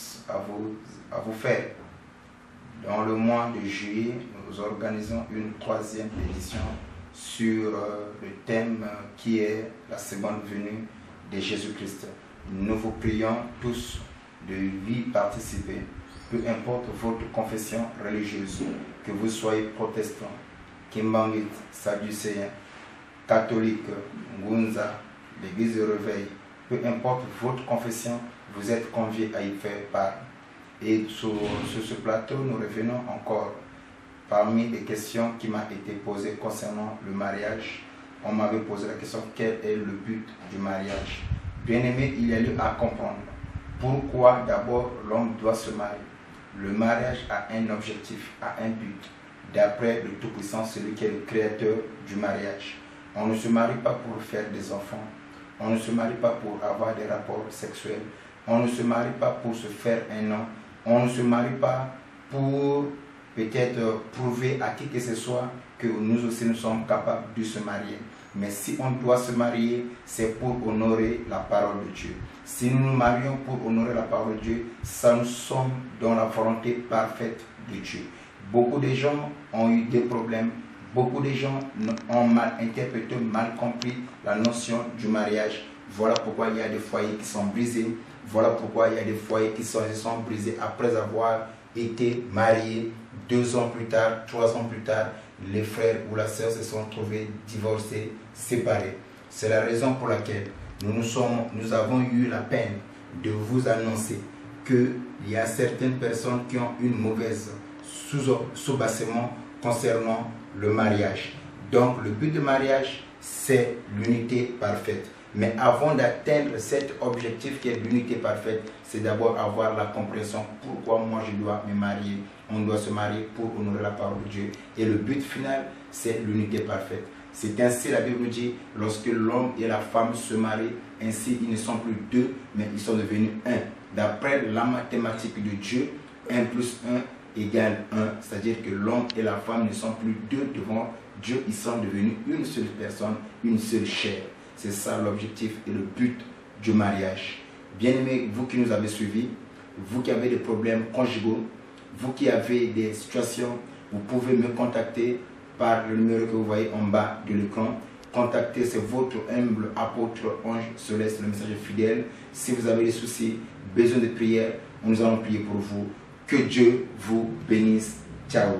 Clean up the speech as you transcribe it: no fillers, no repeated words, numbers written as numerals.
annonce à vous faire. Dans le mois de juillet, nous organisons une 3e édition sur le thème qui est la seconde venue de Jésus-Christ. Nous vous prions tous de y participer, peu importe votre confession religieuse, que vous soyez protestant, Kimbangit, Sadducéen, catholique, Ngunza, l'église de réveil, peu importe votre confession, vous êtes conviés à y faire part. Et sur ce plateau, nous revenons encore parmi les questions qui m'ont été posées concernant le mariage. On m'avait posé la question, quel est le but du mariage? Bien aimé, il y a lieu à comprendre pourquoi d'abord l'homme doit se marier. Le mariage a un objectif, a un but, d'après le Tout-Puissant, celui qui est le créateur du mariage. On ne se marie pas pour faire des enfants, on ne se marie pas pour avoir des rapports sexuels, on ne se marie pas pour se faire un nom, on ne se marie pas pour peut-être prouver à qui que ce soit que nous aussi nous sommes capables de se marier. Mais si on doit se marier, c'est pour honorer la parole de Dieu. Si nous nous marions pour honorer la parole de Dieu, ça nous sommes dans la volonté parfaite de Dieu. Beaucoup de gens ont eu des problèmes, beaucoup de gens ont mal interprété, mal compris la notion du mariage. Voilà pourquoi il y a des foyers qui sont brisés. Voilà pourquoi il y a des foyers qui se sont brisés après avoir été mariés. 2 ans plus tard, 3 ans plus tard, les frères ou la sœur se sont trouvés divorcés, séparés. C'est la raison pour laquelle nous avons eu la peine de vous annoncer qu'il y a certaines personnes qui ont une mauvaise sous-bassement concernant le mariage. Donc le but du mariage, c'est l'unité parfaite. Mais avant d'atteindre cet objectif qui est l'unité parfaite, c'est d'abord avoir la compréhension pourquoi moi je dois me marier. On doit se marier pour honorer la parole de Dieu. Et le but final, c'est l'unité parfaite. C'est ainsi la Bible dit, lorsque l'homme et la femme se marient, ainsi ils ne sont plus 2, mais ils sont devenus 1. D'après la mathématique de Dieu, 1 plus 1 égale 1. C'est-à-dire que l'homme et la femme ne sont plus 2 devant Dieu, ils sont devenus une seule personne, une seule chair. C'est ça l'objectif et le but du mariage. Bien-aimés, vous qui nous avez suivis, vous qui avez des problèmes conjugaux, vous qui avez des situations, vous pouvez me contacter par le numéro que vous voyez en bas de l'écran. Contactez, c'est votre humble apôtre Ange Céleste, le messager fidèle. Si vous avez des soucis, besoin de prière, nous allons prier pour vous. Que Dieu vous bénisse. Ciao.